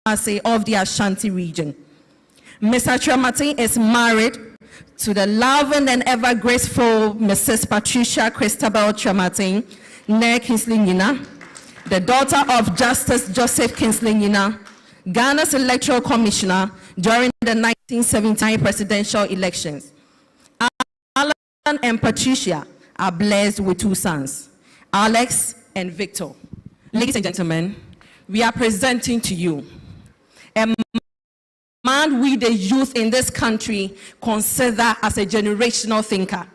of the Ashanti region. Mr. Kyerematen is married to the loving and ever graceful Mrs. Patricia Christabel Kyerematen, née Kingsley Nyina, the daughter of Justice Joseph Kingsley Nyina, Ghana's electoral commissioner during the 1979 presidential elections. Alan and Patricia are blessed with 2 sons, Alex and Victor. Ladies and gentlemen, we are presenting to you a man we, the youth in this country, consider as a generational thinker.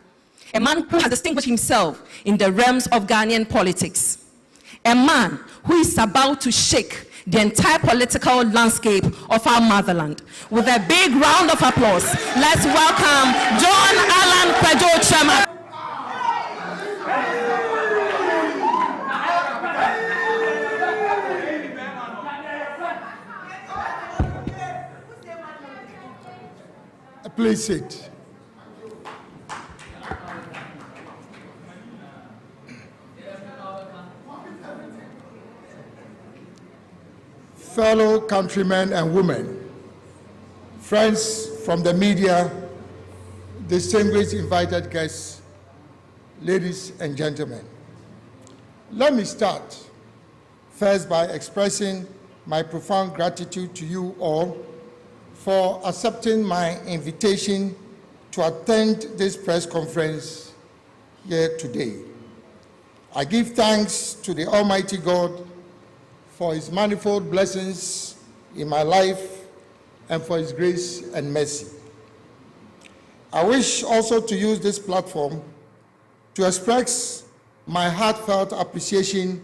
A man who has distinguished himself in the realms of Ghanaian politics. A man who is about to shake the entire political landscape of our motherland. With a big round of applause, let's welcome John Allan Kwadwo Kyerematen. Please sit. Fellow countrymen and women, friends from the media, distinguished invited guests, ladies and gentlemen. Let me start first by expressing my profound gratitude to you all for accepting my invitation to attend this press conference here today. I give thanks to the Almighty God for his manifold blessings in my life and for his grace and mercy. I wish also to use this platform to express my heartfelt appreciation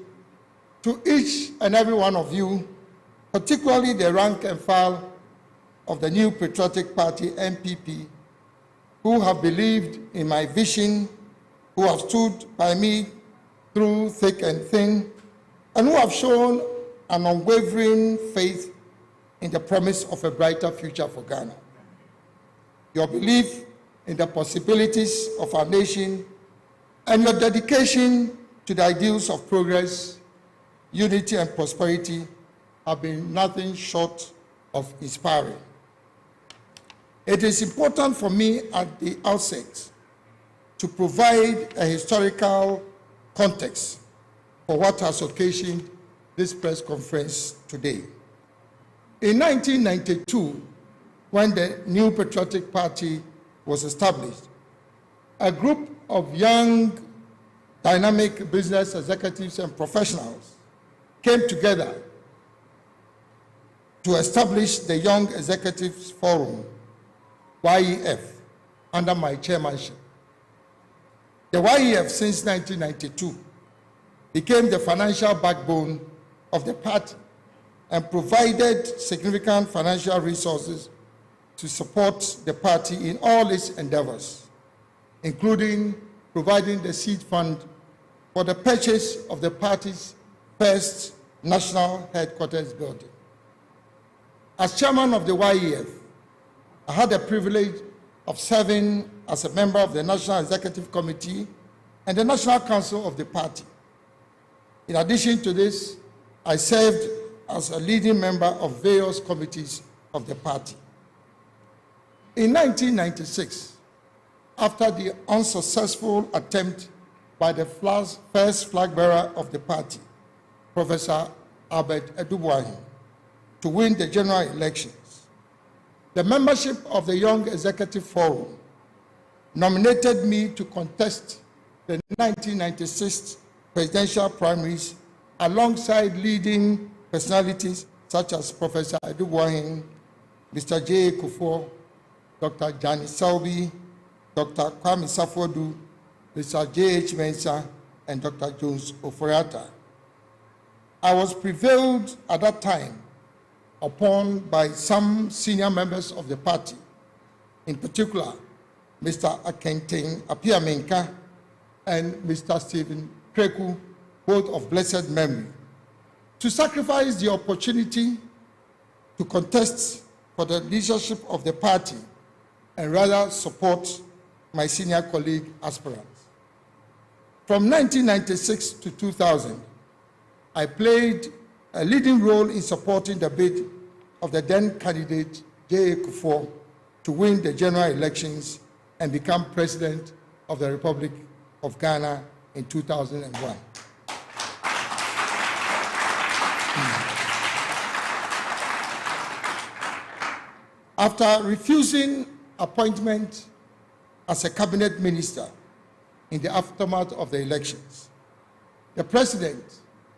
to each and every one of you, particularly the rank and file of the New Patriotic Party, NPP, who have believed in my vision, who have stood by me through thick and thin, and who have shown an unwavering faith in the promise of a brighter future for Ghana. Your belief in the possibilities of our nation and your dedication to the ideals of progress, unity, and prosperity have been nothing short of inspiring. It is important for me at the outset to provide a historical context for what has occasioned this press conference today. In 1992, when the New Patriotic Party was established, a group of young, dynamic business executives and professionals came together to establish the Young Executives Forum, YEF, under my chairmanship. The YEF, since 1992, became the financial backbone of the party and provided significant financial resources to support the party in all its endeavors, including providing the seed fund for the purchase of the party's first national headquarters building. As chairman of the YEF, I had the privilege of serving as a member of the National Executive Committee and the National Council of the party. In addition to this, I served as a leading member of various committees of the party. In 1996, after the unsuccessful attempt by the first flag bearer of the party, Professor Albert Edubwahi, to win the general elections, the membership of the Young Executive Forum nominated me to contest the 1996 presidential primaries alongside leading personalities such as Professor Edubwahi, Mr. J. Kufuor, Dr. Jani Selby, Dr. Kwame Safodu, Mr. J.H. Mensah, and Dr. Jones Oforiatta. I was prevailed at that time upon by some senior members of the party, in particular, Mr. Akenten Apiamenka and Mr. Stephen Kreku, both of blessed memory, to sacrifice the opportunity to contest for the leadership of the party and rather support my senior colleague aspirants. From 1996 to 2000, I played a leading role in supporting the bid of the then candidate J.A. Kufuor to win the general elections and become President of the Republic of Ghana in 2001. After refusing appointment as a cabinet minister in the aftermath of the elections, the president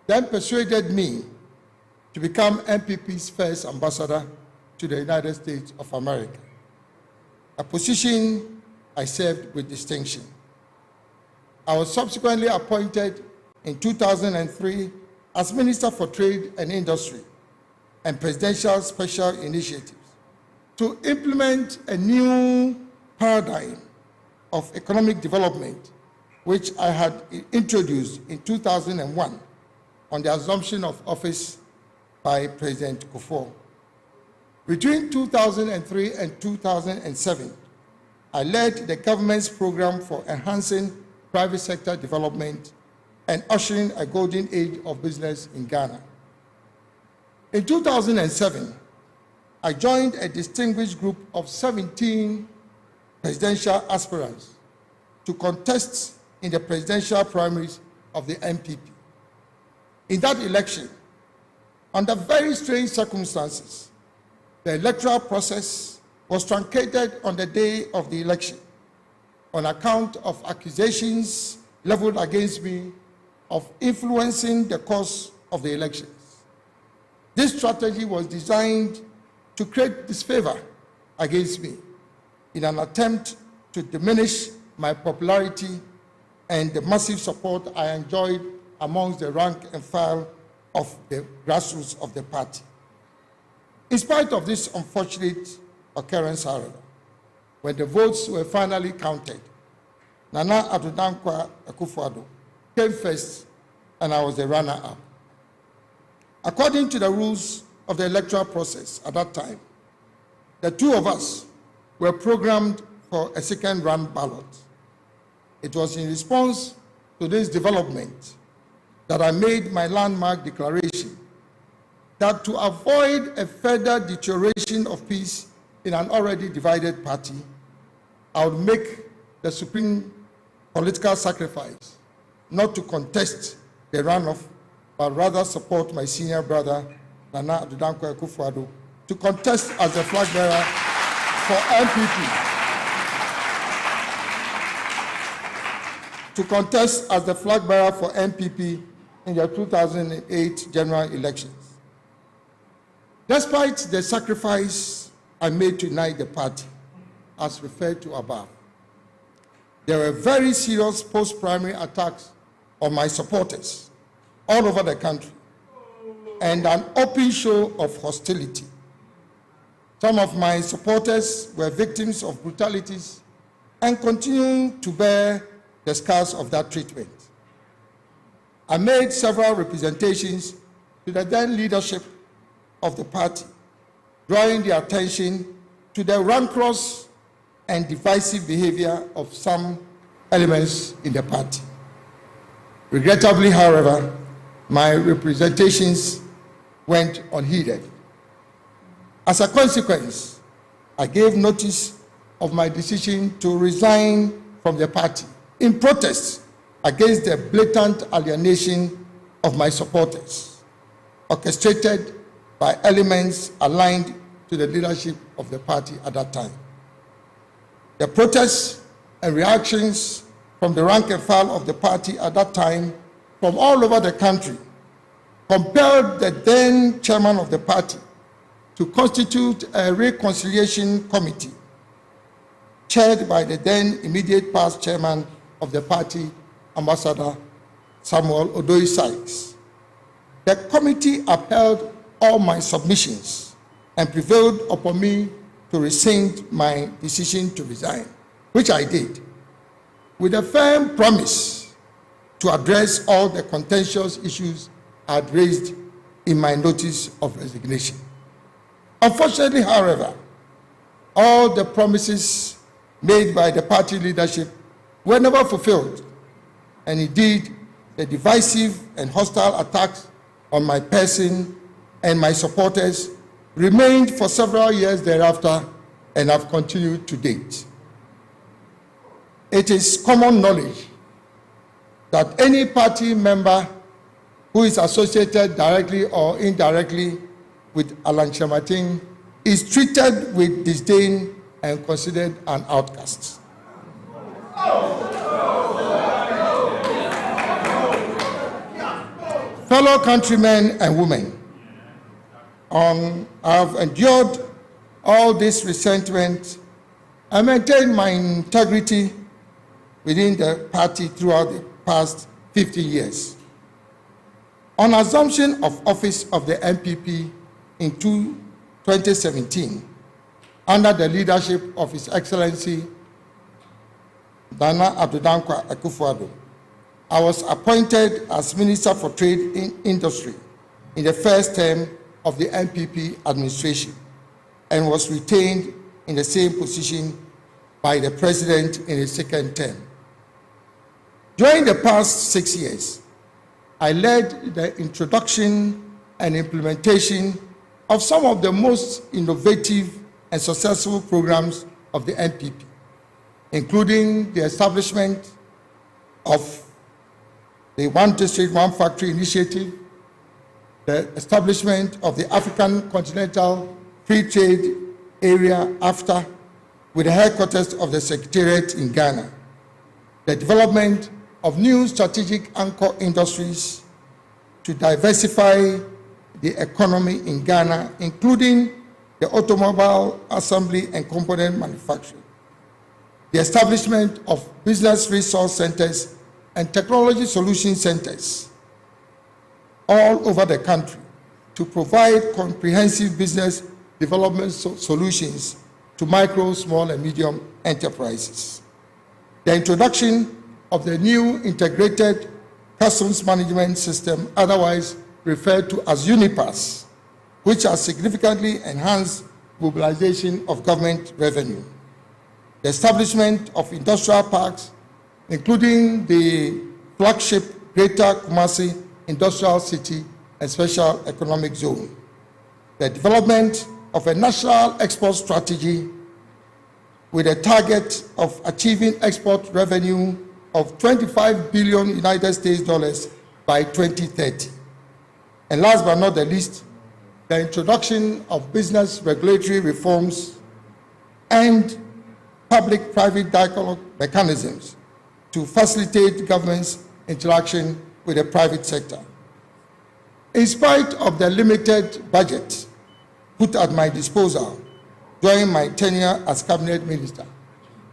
then persuaded me to become NPP's first ambassador to the United States of America, a position I served with distinction. I was subsequently appointed in 2003 as Minister for Trade and Industry and Presidential Special Initiatives to implement a new paradigm of economic development, which I had introduced in 2001 on the assumption of office by President Kufuor. Between 2003 and 2007, I led the government's program for enhancing private sector development and ushering a golden age of business in Ghana. In 2007, I joined a distinguished group of 17 presidential aspirants to contest in the presidential primaries of the NPP. In that election, under very strange circumstances, the electoral process was truncated on the day of the election on account of accusations leveled against me of influencing the course of the elections. This strategy was designed to create disfavor against me in an attempt to diminish my popularity and the massive support I enjoyed amongst the rank and file of the grassroots of the party. In spite of this unfortunate occurrence, however, when the votes were finally counted, Nana Adom Akufo-Addo came first and I was the runner-up. According to the rules of the electoral process at that time, the two of us were programmed for a second round ballot. It was in response to this development that I made my landmark declaration that to avoid a further deterioration of peace in an already divided party, I would make the supreme political sacrifice not to contest the runoff, but rather support my senior brother, Nana Adom Akufo-Addo, to contest as the flag bearer for NPP. To contest as the flag bearer for NPP in the 2008 general elections. Despite the sacrifice I made to unite the party, as referred to above, there were very serious post-primary attacks on my supporters all over the country and an open show of hostility. Some of my supporters were victims of brutalities and continue to bear the scars of that treatment. I made several representations to the then leadership of the party, drawing their attention to the rancorous and divisive behavior of some elements in the party. Regrettably, however, my representations went unheeded. As a consequence, I gave notice of my decision to resign from the party in protest against the blatant alienation of my supporters, orchestrated by elements aligned to the leadership of the party at that time. The protests and reactions from the rank and file of the party at that time from all over the country compelled the then chairman of the party to constitute a reconciliation committee chaired by the then immediate past chairman of the party, Ambassador Samuel Odoi Sykes. The committee upheld all my submissions and prevailed upon me to rescind my decision to resign, which I did, with a firm promise to address all the contentious issues I had raised in my notice of resignation. Unfortunately, however, all the promises made by the party leadership were never fulfilled, and indeed, the divisive and hostile attacks on my person and my supporters remained for several years thereafter and have continued to date. It is common knowledge that any party member who is associated directly or indirectly with Alan Kyerematen is treated with disdain and considered an outcast. Fellow countrymen and women, I have endured all this resentment and maintained my integrity within the party throughout the past 50 years. On assumption of office of the NPP in 2017, under the leadership of His Excellency Nana Adom Akufo-Addo, I was appointed as Minister for Trade and Industry in the first term of the NPP administration and was retained in the same position by the President in his second term. During the past 6 years, I led the introduction and implementation of some of the most innovative and successful programs of the NPP, including the establishment of the One District, One Factory initiative, the establishment of the African Continental Free Trade Area (AFTA) with the headquarters of the Secretariat in Ghana, the development of new strategic anchor industries to diversify the economy in Ghana, including the automobile assembly and component manufacturing, the establishment of business resource centers and technology solution centers all over the country to provide comprehensive business development solutions to micro, small, and medium enterprises. The introduction of the new integrated customs management system, otherwise referred to as UNIPAS, which has significantly enhanced mobilization of government revenue. The establishment of industrial parks, including the flagship Greater Kumasi Industrial City and Special Economic Zone. The development of a national export strategy with a target of achieving export revenue of $25 billion United States dollars by 2030. And last but not the least, the introduction of business regulatory reforms and public-private dialogue mechanisms to facilitate government's interaction with the private sector. In spite of the limited budget put at my disposal during my tenure as cabinet minister,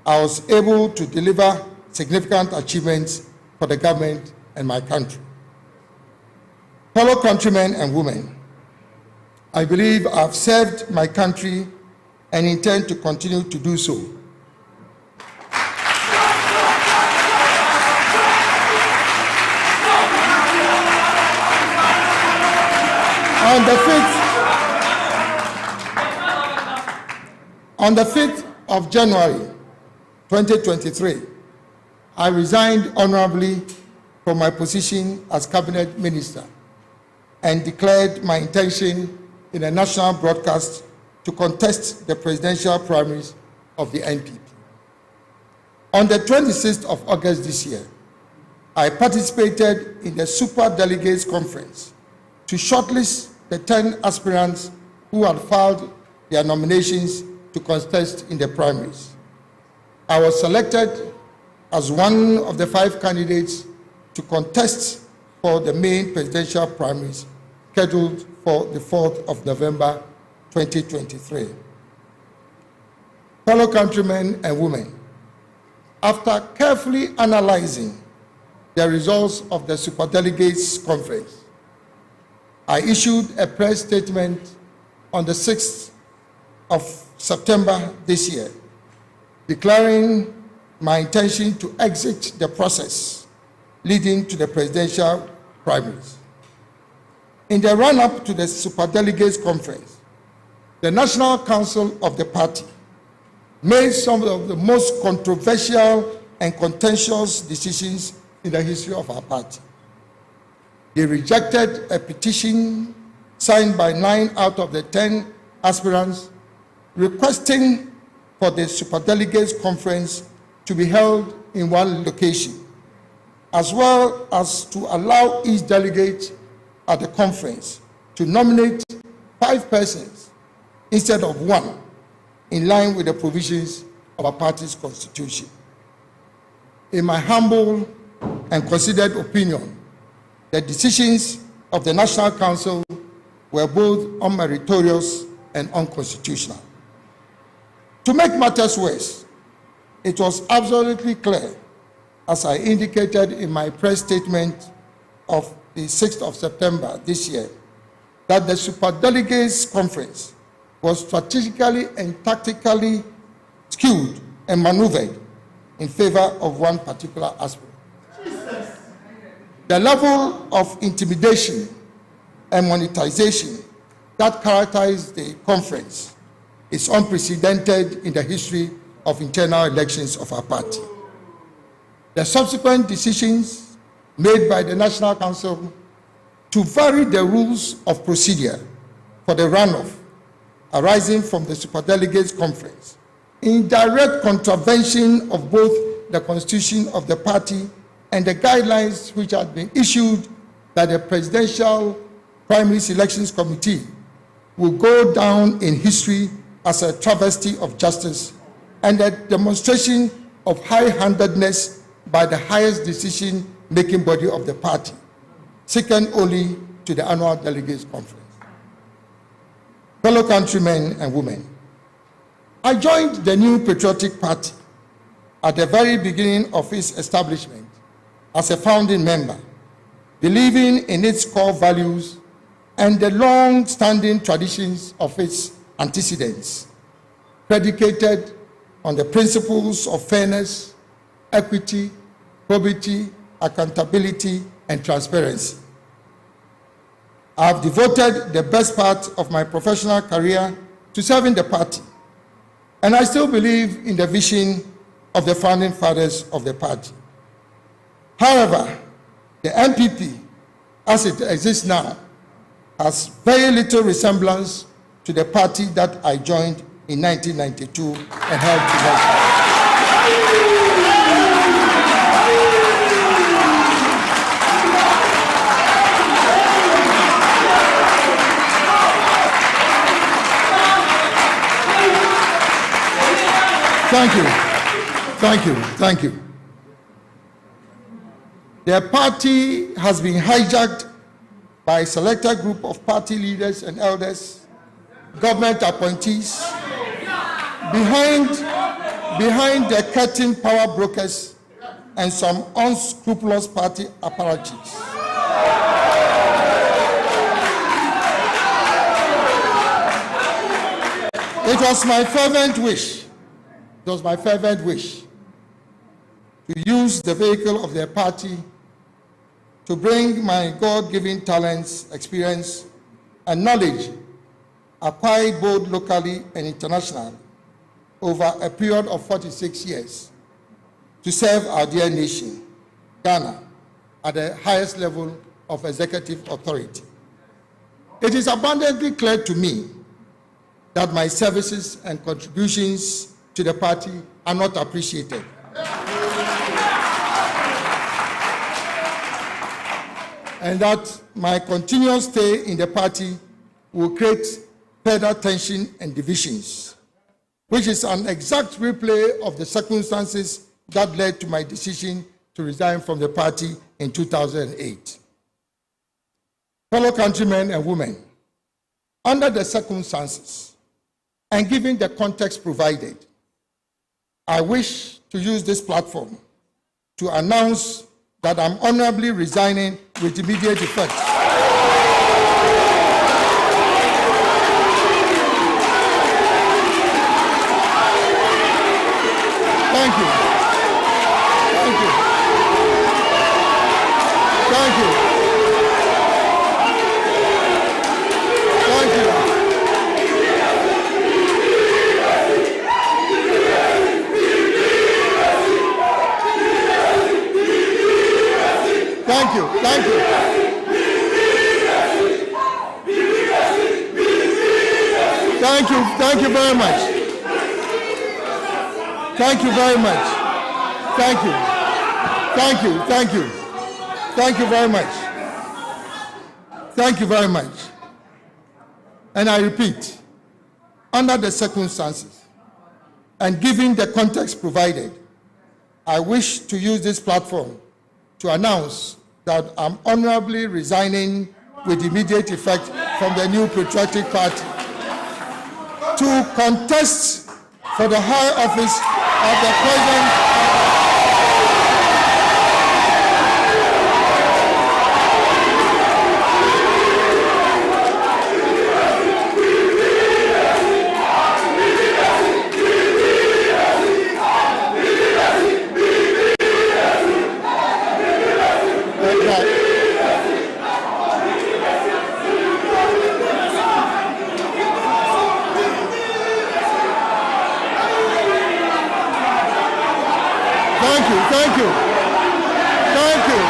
I was able to deliver significant achievements for the government and my country. Fellow countrymen and women, I believe I have served my country and intend to continue to do so. On the 5th of January 2023, I resigned honorably from my position as cabinet minister and declared my intention in a national broadcast to contest the presidential primaries of the NPP. On the 26th of August this year, I participated in the Super Delegates Conference to shortlist the 10 aspirants who had filed their nominations to contest in the primaries. I was selected as one of the 5 candidates to contest for the main presidential primaries scheduled for the 4th of November 2023. Fellow countrymen and women, after carefully analyzing the results of the Superdelegates Conference, I issued a press statement on the 6th of September this year, declaring my intention to exit the process leading to the presidential primaries. In the run-up to the Superdelegates Conference, the National Council of the party made some of the most controversial and contentious decisions in the history of our party. They rejected a petition signed by 9 out of the 10 aspirants requesting for the Superdelegates Conference to be held in one location, as well as to allow each delegate at the conference to nominate 5 persons instead of 1, in line with the provisions of our party's constitution. In my humble and considered opinion, the decisions of the National Council were both unmeritorious and unconstitutional. To make matters worse, it was absolutely clear, as I indicated in my press statement of the 6th of September this year, that the Superdelegates Conference was strategically and tactically skewed and maneuvered in favor of one particular aspirant. The level of intimidation and monetization that characterized the conference is unprecedented in the history of internal elections of our party. The subsequent decisions made by the National Council to vary the rules of procedure for the runoff arising from the Superdelegates Conference, in direct contravention of both the constitution of the party and the guidelines which had been issued by the Presidential Primary Selections Committee, will go down in history as a travesty of justice and a demonstration of high-handedness by the highest decision-making body of the party, second only to the annual delegates conference. Fellow countrymen and women, I joined the new patriotic party at the very beginning of its establishment as a founding member, believing in its core values and the long-standing traditions of its antecedents, predicated on the principles of fairness, equity, probity, accountability, and transparency. I have devoted the best part of my professional career to serving the party, and I still believe in the vision of the founding fathers of the party. However, the NPP, as it exists now, has very little resemblance to the party that I joined in 1992 and helped to make. Thank you. The party has been hijacked by a selected group of party leaders and elders, government appointees, behind the curtain power brokers and some unscrupulous party apparatus. It was my fervent wish to use the vehicle of their party to bring my God-given talents, experience, and knowledge acquired both locally and internationally over a period of 46 years to serve our dear nation, Ghana, at the highest level of executive authority. It is abundantly clear to me that my services and contributions to the party are not appreciated. And that my continuous stay in the party will create further tension and divisions, which is an exact replay of the circumstances that led to my decision to resign from the party in 2008. Fellow countrymen and women, under the circumstances and given the context provided, I wish to use this platform to announce that I'm honorably resigning with immediate effect. Thank you. Thank you very much. Thank you very much. Thank you. Thank you. Thank you. Thank you very much. Thank you very much. And I repeat, under the circumstances and given the context provided, I wish to use this platform to announce that I'm honorably resigning with immediate effect from the New Patriotic Party to contest for the high office of the President. Thank you. Thank you.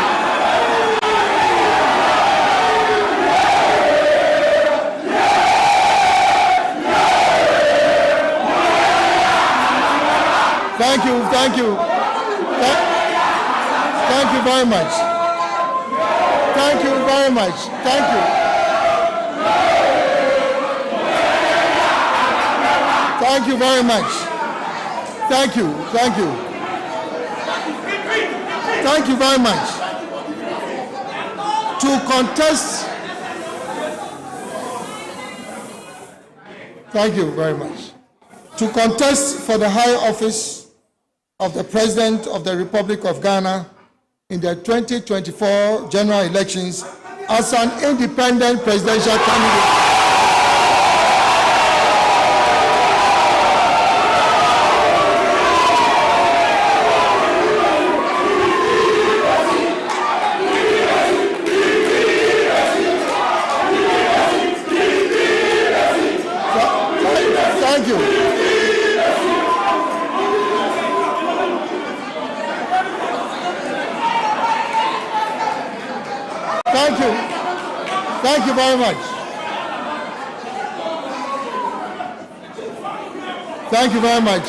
Thank you. Thank you. Thank you very much. Thank you very much. Thank you. Thank you very much. Thank you. Thank you. Thank you very much. To contest. Thank you very much. To contest for the high office of the President of the Republic of Ghana in the 2024 general elections as an independent presidential candidate. Thank you. Thank you. Thank you very much. Thank you very much.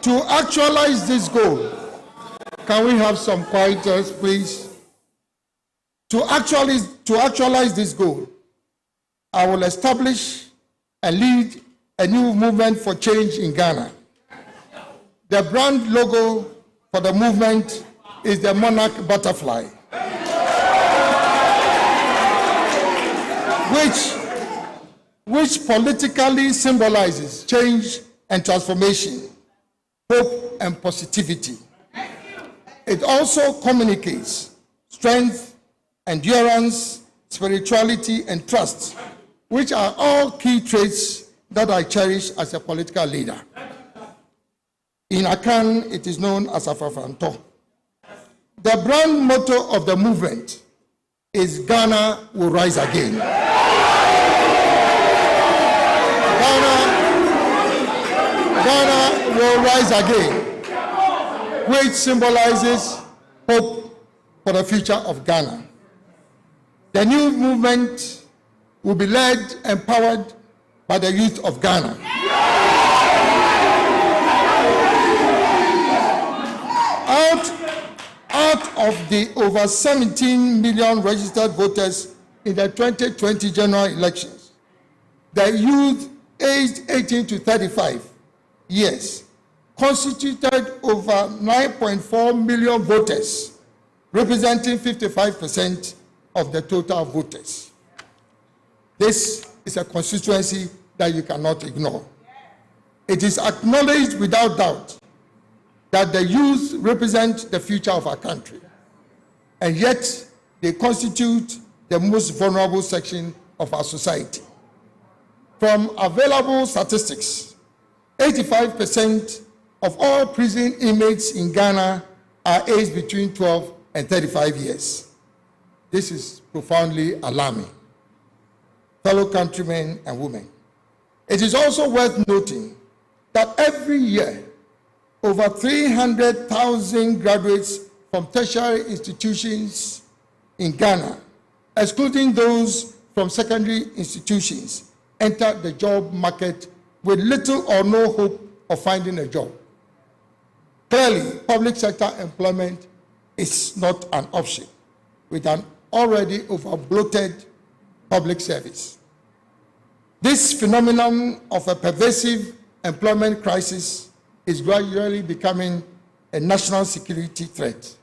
To actualize this goal, can we have some quietness, please? To actualize this goal, I will establish and lead a new movement for change in Ghana. The brand logo for the movement is the monarch butterfly, which politically symbolizes change and transformation, hope and positivity. It also communicates strength, endurance, spirituality, and trust, which are all key traits that I cherish as a political leader. In Akan, it is known as Afafanto. The brand motto of the movement is Ghana will rise again. Ghana will rise again, which symbolizes hope for the future of Ghana. The new movement will be led and powered by the youth of Ghana. Out of the over 17 million registered voters in the 2020 general elections, the youth aged 18 to 35 years constituted over 9.4 million voters, representing 55% of the total voters. This is a constituency that you cannot ignore. It is acknowledged without doubt that the youth represent the future of our country, and yet they constitute the most vulnerable section of our society. From available statistics, 85% of all prison inmates in Ghana are aged between 12 and 35 years. This is profoundly alarming. Fellow countrymen and women, it is also worth noting that every year, over 300,000 graduates from tertiary institutions in Ghana, excluding those from secondary institutions enter the job market with little or no hope of finding a job. Clearly, public sector employment is not an option with an already over-bloated public service. This phenomenon of a pervasive employment crisis is gradually becoming a national security threat,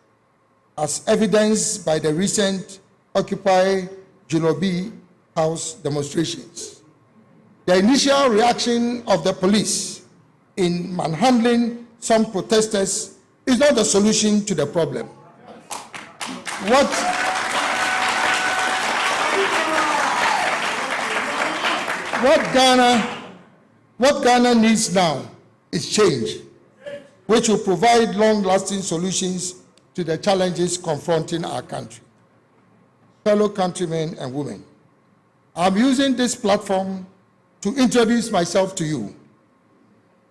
as evidenced by the recent Occupy Julobi House demonstrations. The initial reaction of the police in manhandling some protesters is not the solution to the problem. What Ghana needs now is change, which will provide long-lasting solutions to the challenges confronting our country. Fellow countrymen and women, I'm using this platform to introduce myself to you,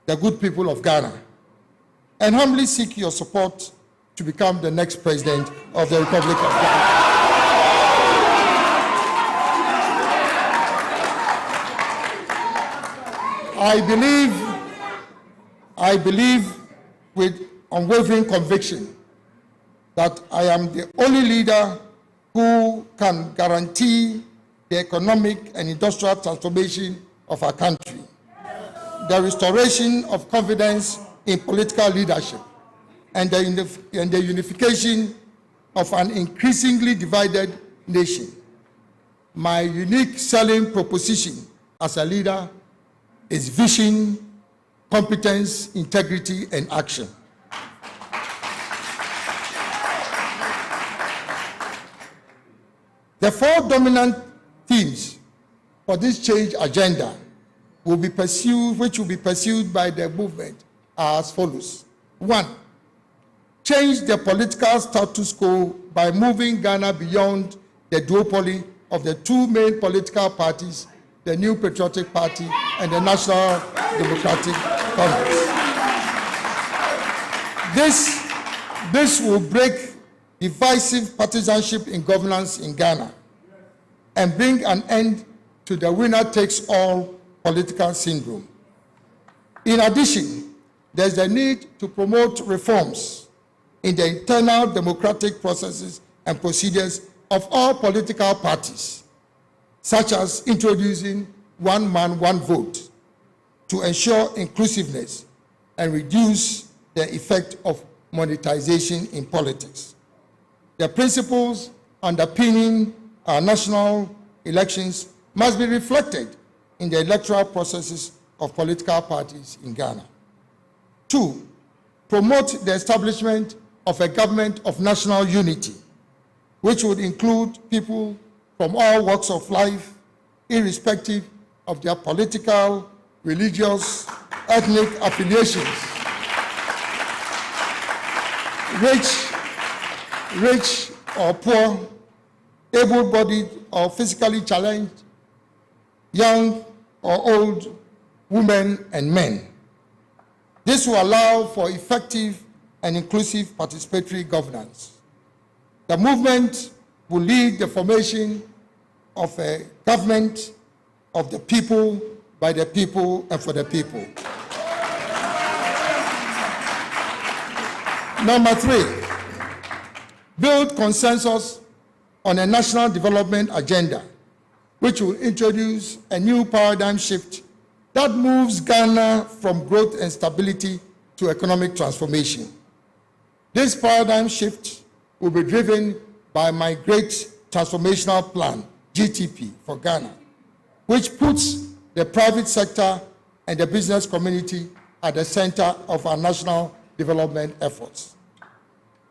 the good people of Ghana, and humbly seek your support to become the next president of the Republic of Ghana. I believe with unwavering conviction that I am the only leader who can guarantee the economic and industrial transformation of our country, the restoration of confidence in political leadership, and the unification of an increasingly divided nation. My unique selling proposition as a leader is vision, competence, integrity, and action. The four dominant themes for this change agenda which will be pursued by the movement are as follows. 1, change the political status quo by moving Ghana beyond the duopoly of the two main political parties, the New Patriotic Party and the National Democratic Congress. This will break divisive partisanship in governance in Ghana and bring an end to the winner-takes-all political syndrome. In addition, there's a need to promote reforms in the internal democratic processes and procedures of all political parties, such as introducing one man, one vote to ensure inclusiveness and reduce the effect of monetization in politics. The principles underpinning our national elections must be reflected in the electoral processes of political parties in Ghana. 2, promote the establishment of a government of national unity, which would include people from all walks of life, irrespective of their political, religious, ethnic affiliations. Rich or poor, able-bodied or physically challenged, young or old, women and men. This will allow for effective and inclusive participatory governance. The movement will lead the formation of a government of the people, by the people, and for the people. Number 3, build consensus on a national development agenda, which will introduce a new paradigm shift that moves Ghana from growth and stability to economic transformation. This paradigm shift will be driven by my Great Transformational Plan, GTP, for Ghana, which puts the private sector and the business community at the center of our national development efforts.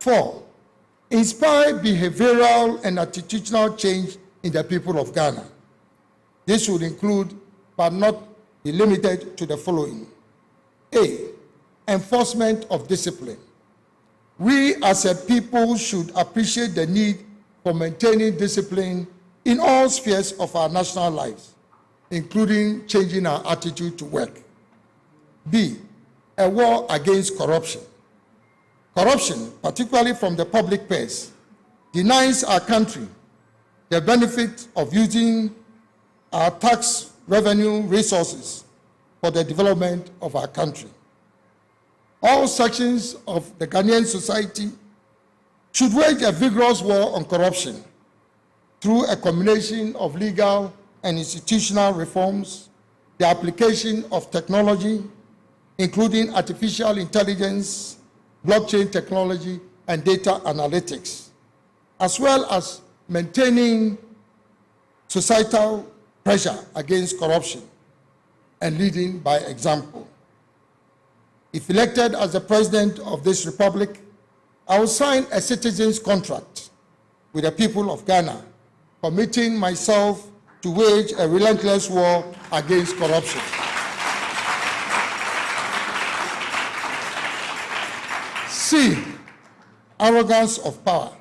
4, inspire behavioral and attitudinal change in the people of Ghana. This would include, but not be limited to, the following. A, enforcement of discipline. We as a people should appreciate the need for maintaining discipline in all spheres of our national lives, including changing our attitude to work. B, a war against corruption. Corruption, particularly from the public purse, denies our country the benefit of using our tax revenue resources for the development of our country. All sections of the Ghanaian society should wage a vigorous war on corruption through a combination of legal and institutional reforms, the application of technology, including artificial intelligence, blockchain technology, and data analytics, as well as maintaining societal pressure against corruption and leading by example. If elected as the president of this republic, I will sign a citizen's contract with the people of Ghana, committing myself to wage a relentless war against corruption. C, arrogance of power.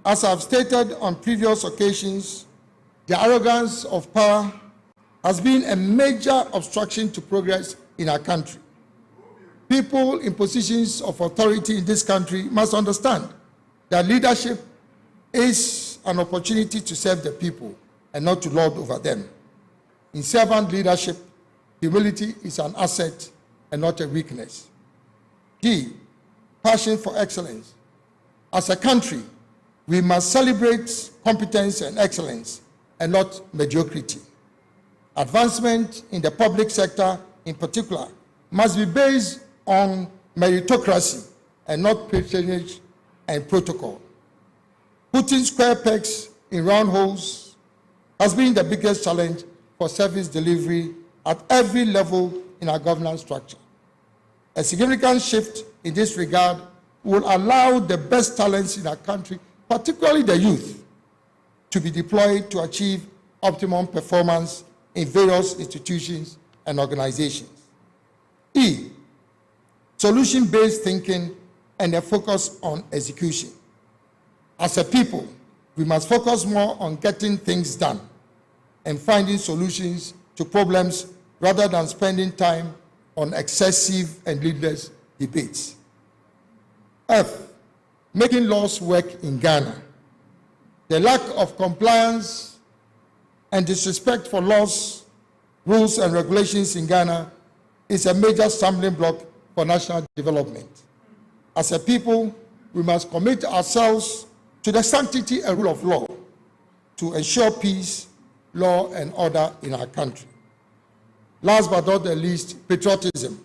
As I've stated on previous occasions, the arrogance of power has been a major obstruction to progress in our country. People in positions of authority in this country must understand that leadership is an opportunity to serve the people and not to lord over them. In servant leadership, humility is an asset and not a weakness. D, passion for excellence. As a country, we must celebrate competence and excellence and not mediocrity. Advancement in the public sector, in particular, must be based on meritocracy and not patronage and protocol. Putting square pegs in round holes has been the biggest challenge for service delivery at every level in our governance structure. A significant shift in this regard will allow the best talents in our country, particularly the youth, to be deployed to achieve optimum performance in various institutions and organizations. E, solution-based thinking and a focus on execution. As a people, we must focus more on getting things done and finding solutions to problems rather than spending time on excessive and needless debates. F, making laws work in Ghana. The lack of compliance and disrespect for laws, rules, and regulations in Ghana is a major stumbling block for national development. As a people, we must commit ourselves to the sanctity and rule of law to ensure peace, law, and order in our country. Last but not the least, patriotism.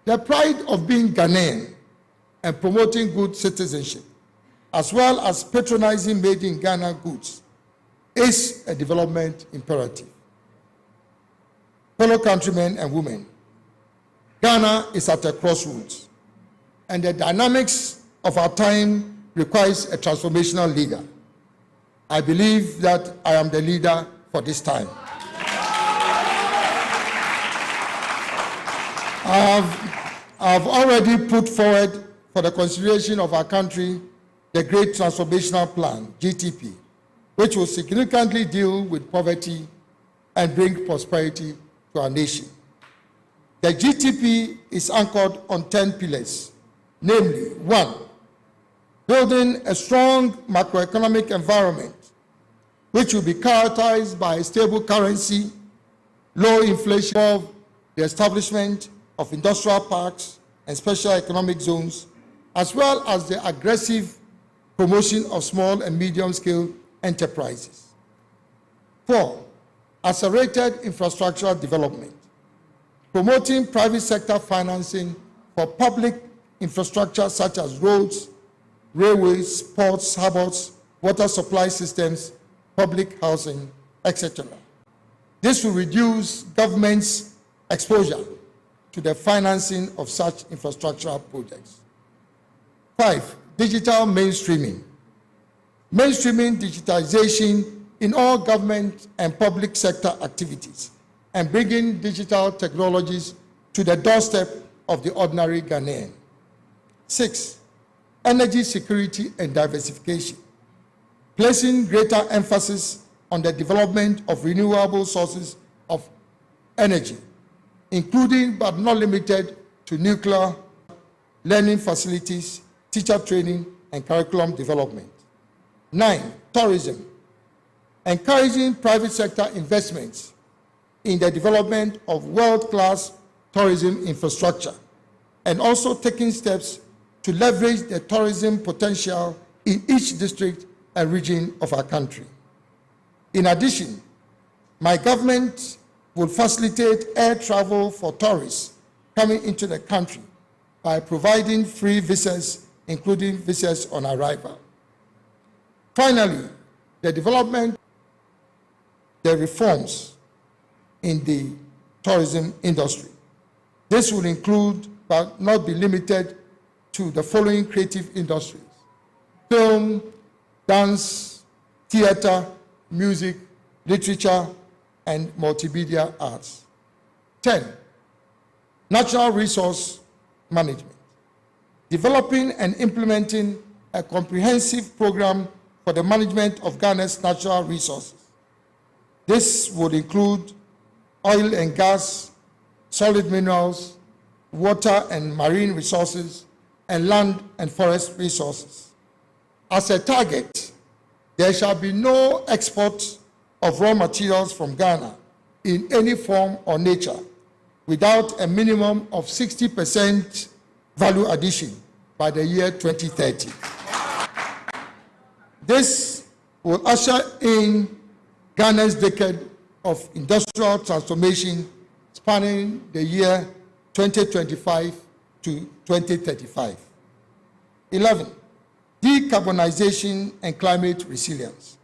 The pride of being Ghanaian and promoting good citizenship, as well as patronizing made in Ghana goods, is a development imperative. Fellow countrymen and women, Ghana is at a crossroads, and the dynamics of our time requires a transformational leader. I believe that I am the leader for this time. I've already put forward for the consideration of our country the Great Transformational Plan, GTP, which will significantly deal with poverty and bring prosperity to our nation. The GTP is anchored on 10 pillars, namely, 1, building a strong macroeconomic environment which will be characterized by a stable currency, low inflation, the establishment of industrial parks and special economic zones, as well as the aggressive promotion of small and medium-scale enterprises. 4, accelerated infrastructural development, promoting private sector financing for public infrastructure such as roads, railways, ports, harbors, water supply systems, public housing, etc. This will reduce government's exposure to the financing of such infrastructural projects. 5, digital mainstreaming. Mainstreaming digitization in all government and public sector activities and bringing digital technologies to the doorstep of the ordinary Ghanaian. 6, energy security and diversification, placing greater emphasis on the development of renewable sources of energy, including but not limited to nuclear, learning facilities, teacher training, and curriculum development. 9, tourism, encouraging private sector investments in the development of world-class tourism infrastructure, and also taking steps to leverage the tourism potential in each district and region of our country. In addition, my government will facilitate air travel for tourists coming into the country by providing free visas, including visas on arrival. Finally, the reforms in the tourism industry. This will include, but not be limited to, the following creative industries: film, dance, theater, music, literature, and multimedia arts. 10, natural resource management. Developing and implementing a comprehensive program for the management of Ghana's natural resources. This would include oil and gas, solid minerals, water and marine resources, and land and forest resources. As a target, there shall be no export of raw materials from Ghana in any form or nature without a minimum of 60% value addition by the year 2030. This will usher in Ghana's decade of industrial transformation spanning the year 2025 to 2035. 11, decarbonization and climate resilience.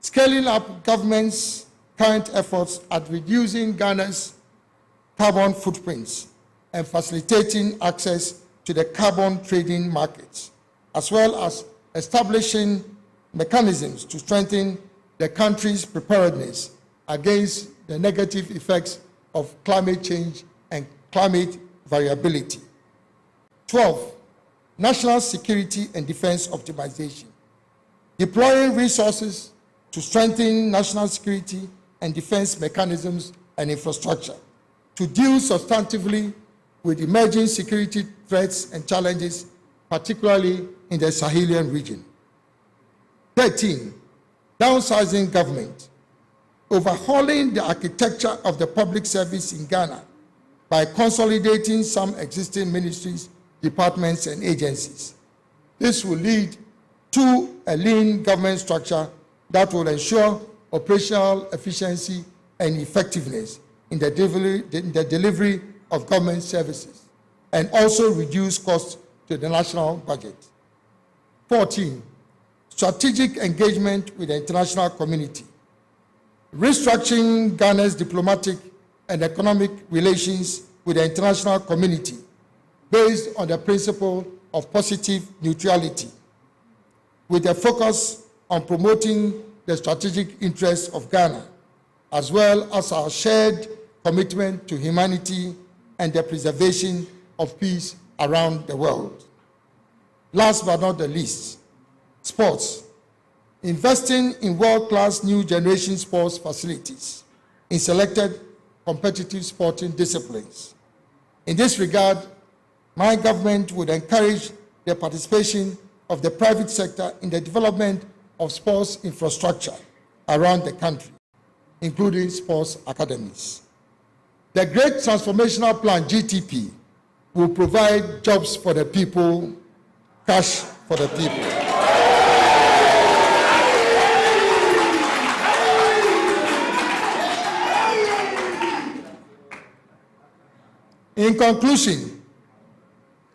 Scaling up government's current efforts at reducing Ghana's carbon footprints and facilitating access to the carbon trading markets, as well as establishing mechanisms to strengthen the country's preparedness against the negative effects of climate change and climate variability. 12, national security and defense optimization. Deploying resources to strengthen national security and defense mechanisms and infrastructure to deal substantively with emerging security threats and challenges, particularly in the Sahelian region. 13, downsizing government. Overhauling the architecture of the public service in Ghana by consolidating some existing ministries, departments, and agencies. This will lead to a lean government structure that will ensure operational efficiency and effectiveness in the delivery of government services, and also reduce costs to the national budget. 14, strategic engagement with the international community. Restructuring Ghana's diplomatic and economic relations with the international community based on the principle of positive neutrality, with a focus on promoting the strategic interests of Ghana, as well as our shared commitment to humanity and the preservation of peace around the world. Last but not the least, sports. Investing in world-class new generation sports facilities in selected competitive sporting disciplines. In this regard, my government would encourage the participation of the private sector in the development of sports infrastructure around the country, including sports academies. The Great Transformational Plan, GTP, will provide jobs for the people, cash for the people. In conclusion,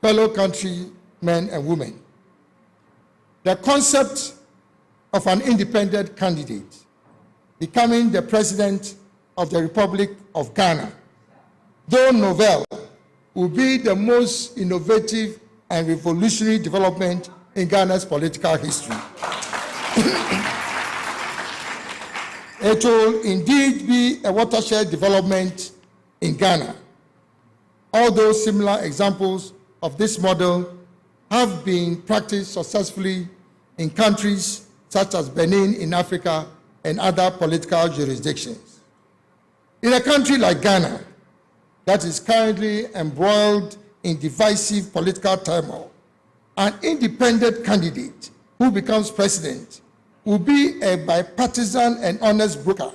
fellow countrymen and women, the concept of an independent candidate becoming the President of the Republic of Ghana, though novel, will be the most innovative and revolutionary development in Ghana's political history. It will indeed be a watershed development in Ghana. Although similar examples of this model have been practiced successfully in countries such as Benin in Africa and other political jurisdictions. In a country like Ghana, that is currently embroiled in divisive political turmoil, an independent candidate who becomes president will be a bipartisan and honest broker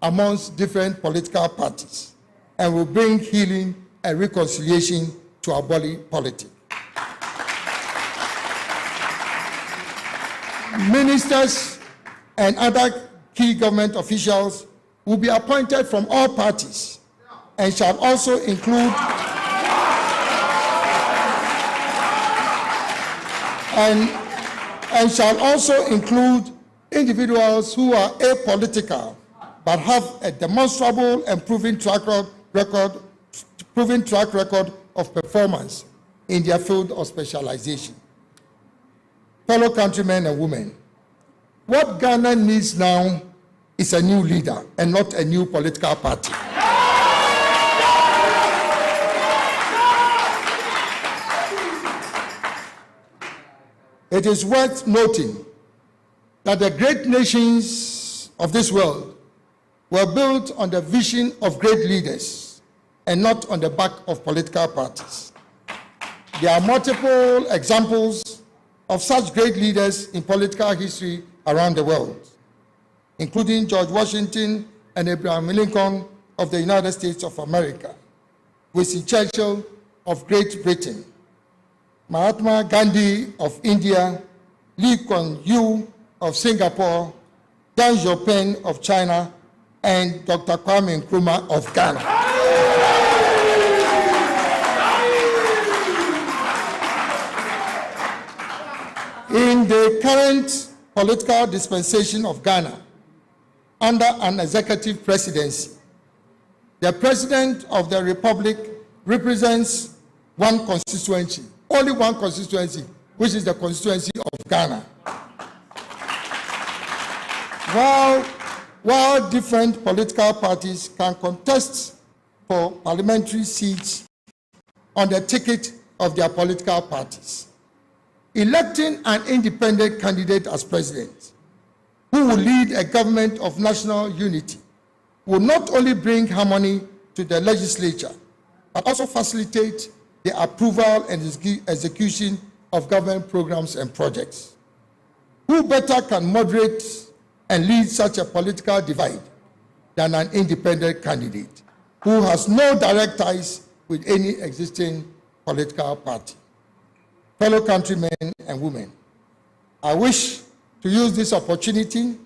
amongst different political parties and will bring healing and reconciliation to our body politic. Ministers and other key government officials will be appointed from all parties and shall also include and shall also include individuals who are apolitical but have a demonstrable and proven track record of performance in their field of specialization. Fellow countrymen and women, what Ghana needs now is a new leader and not a new political party. It is worth noting that the great nations of this world were built on the vision of great leaders and not on the back of political parties. There are multiple examples of such great leaders in political history around the world, including George Washington and Abraham Lincoln of the United States of America, Winston Churchill of Great Britain, Mahatma Gandhi of India, Lee Kuan Yew of Singapore, Deng Xiaoping of China, and Dr. Kwame Nkrumah of Ghana. In the current political dispensation of Ghana, under an executive presidency, the President of the Republic represents one constituency, only one constituency, which is the constituency of Ghana. While different political parties can contest for parliamentary seats on the ticket of their political parties, electing an independent candidate as president, who will lead a government of national unity, will not only bring harmony to the legislature, but also facilitate the approval and execution of government programs and projects. Who better can moderate and lead such a political divide than an independent candidate who has no direct ties with any existing political party? Fellow countrymen and women, I wish to use this opportunity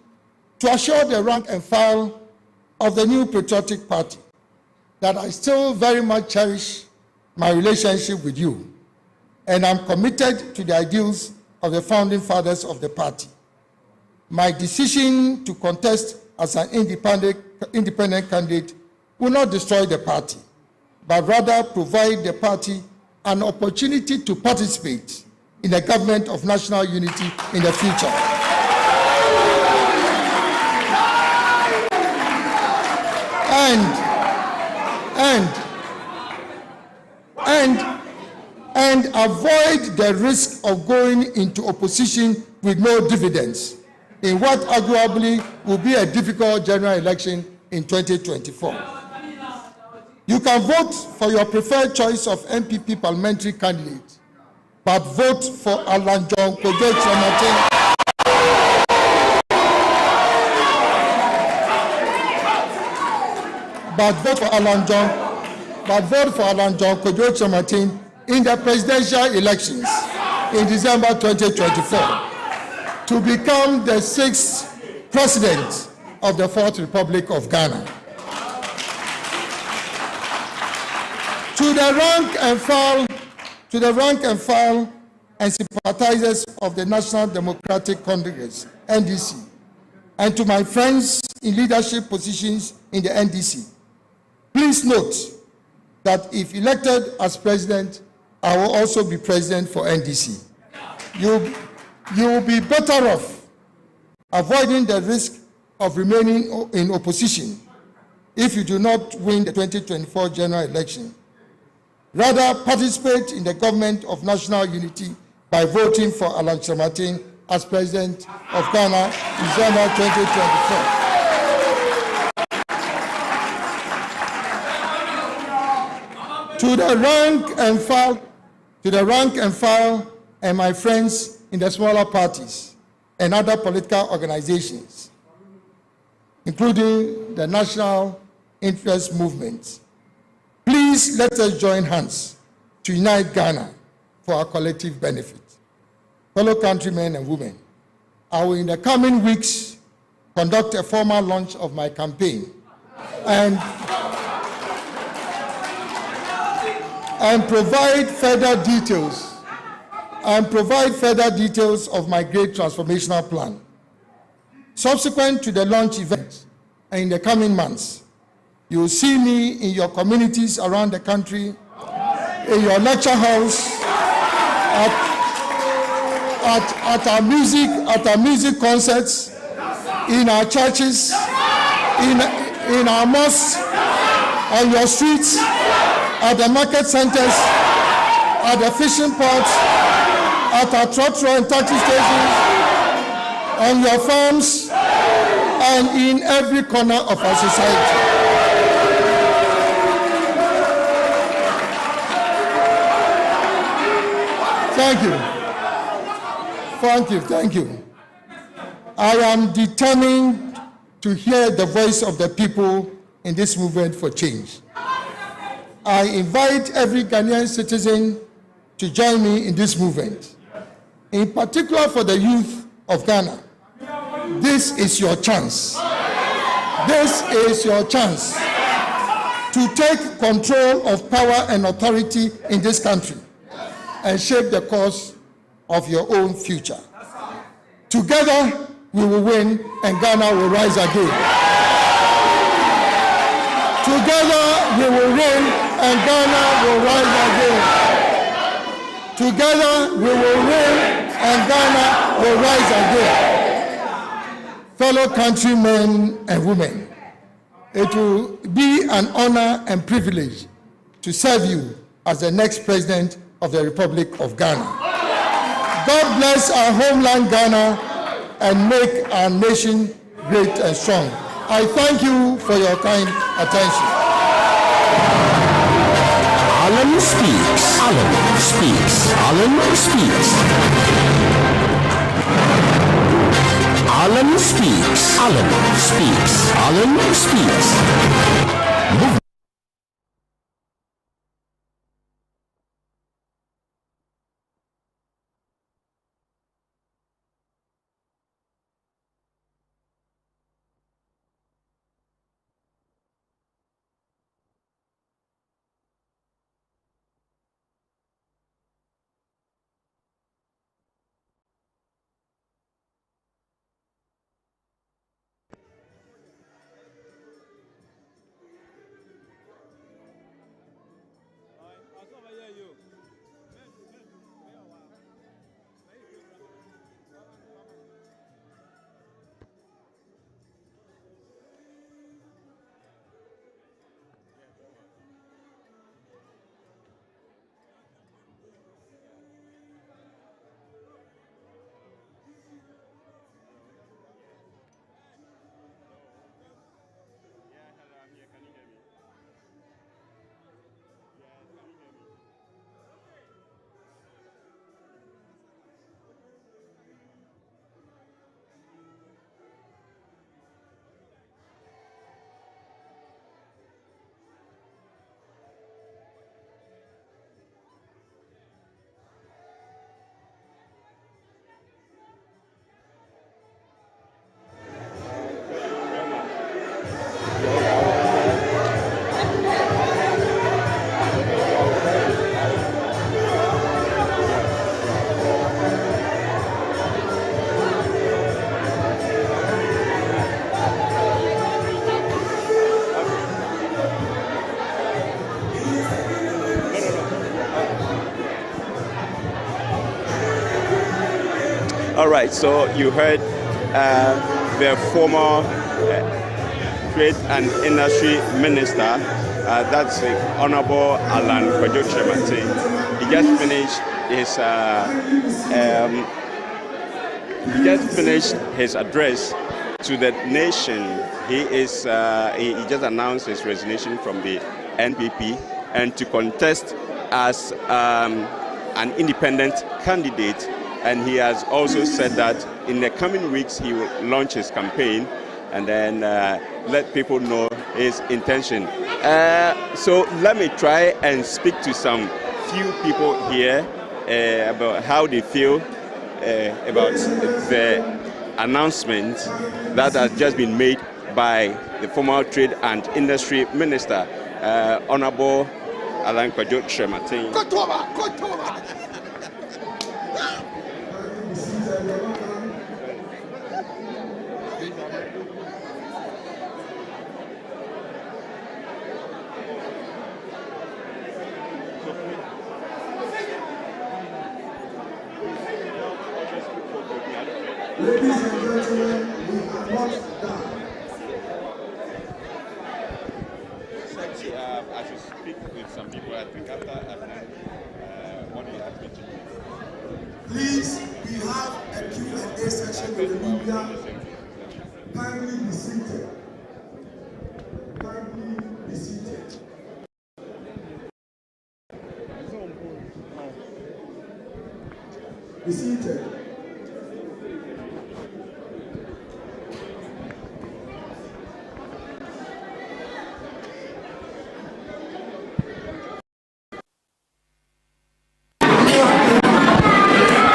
to assure the rank and file of the new patriotic party that I still very much cherish my relationship with you, and I'm committed to the ideals of the founding fathers of the party. My decision to contest as an independent candidate will not destroy the party, but rather provide the party an opportunity to participate in a government of national unity in the future. And avoid the risk of going into opposition with no dividends in what arguably will be a difficult general election in 2024. You can vote for your preferred choice of NPP parliamentary candidate, but vote for Alan John Kojo Kyerematen. But vote for Alan John Kojo Kyerematen in the presidential elections in December 2024 to become the 6th president of the 4th Republic of Ghana. To the rank and file and sympathizers of the National Democratic Congress, NDC, and to my friends in leadership positions in the NDC, please note that if elected as president, I will also be president for NDC. You will be better off avoiding the risk of remaining in opposition if you do not win the 2024 general election. Rather, participate in the government of national unity by voting for Alan Kyerematen as president of Ghana in December 2024. To the rank and file and my friends in the smaller parties, and other political organizations, including the National Interest Movement. Please let us join hands to unite Ghana for our collective benefit. Fellow countrymen and women, I will in the coming weeks conduct a formal launch of my campaign and provide further details of my great transformational plan. Subsequent to the launch event and in the coming months, you will see me in your communities around the country, in your lecture house, at our music concerts, in our churches, in our mosques, on your streets, at the market centers, at the fishing ports, at our trotro and taxi stations, on your farms, and in every corner of our society. Thank you. I am determined to hear the voice of the people in this movement for change. I invite every Ghanaian citizen to join me in this movement. In particular for the youth of Ghana, this is your chance. This is your chance to take control of power and authority in this country and shape the course of your own future. Together, we will win and Ghana will rise again. Together, we will win and Ghana will rise again. Together, we will win and Ghana will rise again. Fellow countrymen and women, it will be an honor and privilege to serve you as the next president of the Republic of Ghana. God bless our homeland Ghana and make our nation great and strong. I thank you for your kind attention. Adom speaks. Adom speaks. Adom speaks. Adom speaks. Adom speaks. Adom speaks. All right, so you heard the former Trade and Industry Minister, that's Honorable Alan Kyerematen. He just finished his address to the nation. He just announced his resignation from the NPP and to contest as an independent candidate. And he has also said that in the coming weeks he will launch his campaign and then let people know his intention. So let me try and speak to some few people here about how they feel about the announcement that has just been made by the former Trade and Industry Minister, Honorable Kyerematen. Ladies and gentlemen, we are not done. I should speak with some people. I think after what do you have to do? Please, we have a Q&A session with media. Kindly be seated. Kindly be seated. Be seated.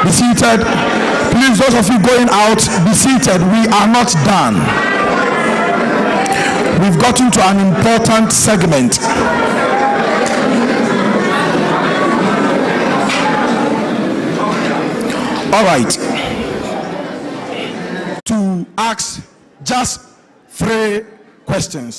Be seated. Please, those of you going out, be seated. We are not done. We've gotten to an important segment. All right. To ask just 3 questions.